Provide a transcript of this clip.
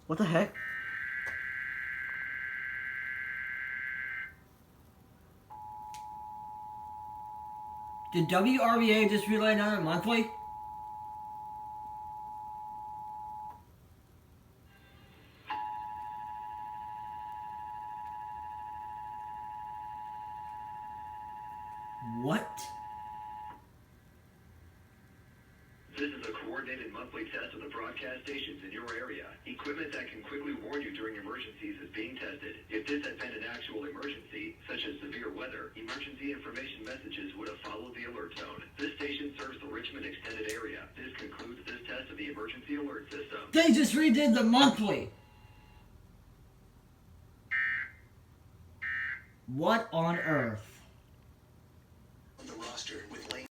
What the heck? Did WRBA just relay another monthly? What? This is a coordinated monthly test of the broadcast stations in your area. Equipment that can quickly warn you during emergencies is being tested. If this had been an actual emergency, such as severe weather, emergency information messages would have followed the alert tone. This station serves the Richmond extended area. This concludes this test of the emergency alert system. They just redid the monthly. What on earth?